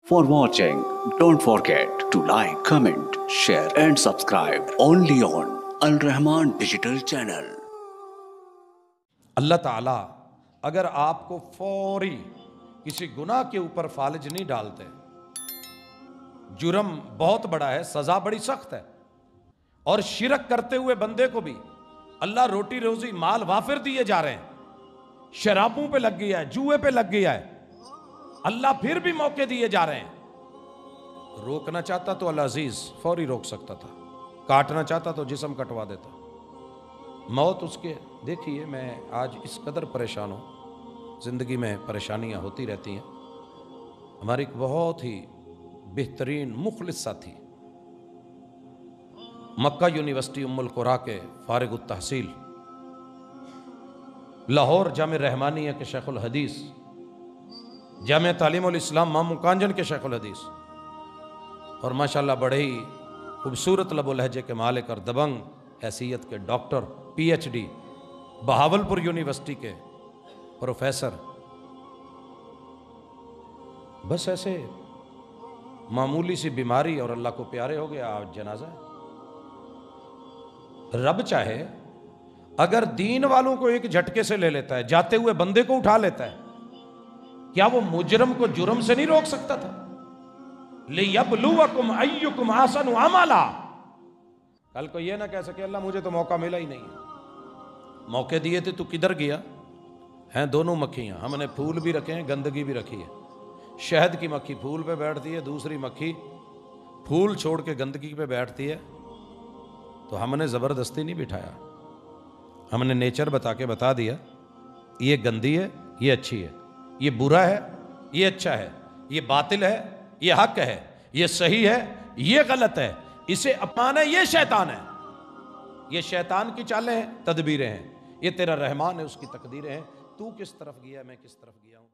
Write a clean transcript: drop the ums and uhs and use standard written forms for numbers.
For watching, don't forget to like, comment, share and subscribe only on Al Rahman Digital Channel. اللہ تعالیٰ اگر آپ کو فوری کسی گناہ کے اوپر فالج نہیں ڈالتے، جرم بہت بڑا ہے، سزا بڑی سخت ہے، اور شرک کرتے ہوئے بندے کو بھی اللہ روٹی روزی مال وافر دیے جا رہے ہیں، شرابوں پہ لگ گیا ہے، جوئے پہ لگ گیا ہے، اللہ پھر بھی موقع دیے جا رہے ہیں۔ روکنا چاہتا تو العزیز فوری روک سکتا تھا، کاٹنا چاہتا تو جسم کٹوا دیتا۔ موت اس کے دیکھیے، میں آج اس قدر پریشان ہوں، زندگی میں پریشانیاں ہوتی رہتی ہیں۔ ہماری ایک بہت ہی بہترین مخلص ساتھی، مکہ یونیورسٹی ام القریٰ کے فارغ التحصیل، لاہور جامع رحمانیہ کے شیخ الحدیث، جامعہ تعلیم الاسلام مامو کانجن کے شیخ الحدیث، اور ماشاءاللہ بڑے ہی خوبصورت لب و لہجے کے مالک اور دبنگ حیثیت کے doctor P H D, Bahawalpur university کے پروفیسر، بس ایسے معمولی سی بیماری اور اللہ کو پیارے ہو گیا، آج جنازہ ہے۔ رب چاہے اگر دین والوں کو ایک جھٹکے سے لے لیتا ہے، جاتے ہوئے بندے کو اٹھا لیتا ہے، کیا وہ مجرم کو جرم سے نہیں روک سکتا تھا؟ لِيَبْلُوَكُمْ أَيُّكُمْ أَحْسَنُ عَمَلًا۔ کل کو یہ نہ کہہ سکے اللہ مجھے تو موقع ملا ہی نہیں ہے، موقع دیے تھے تو کدھر گیا؟ ہیں دونوں مکھیاں، ہم نے پھول بھی رکھے ہیں، گندگی بھی رکھی ہے۔ شہد کی مکھی پھول پہ بیٹھتی ہے، دوسری مکھی پھول چھوڑ کے گندگی پہ بیٹھتی ہے، تو ہم نے زبردستی نہیں بٹھایا، ہم نے نیچر بتا دیا یہ گندی ہے، یہ اچھی ہے، یہ برا ہے، یہ اچھا ہے، یہ باطل ہے، یہ حق ہے، یہ صحیح ہے، یہ غلط ہے، اسے اپنانا یہ شیطان ہے، یہ شیطان کی چالیں ہیں، تدبیریں ہیں، یہ تیرا رحمان ہے، اس کی تقدیریں ہیں، تو کس طرف گیا میں کس طرف گیا ہوں۔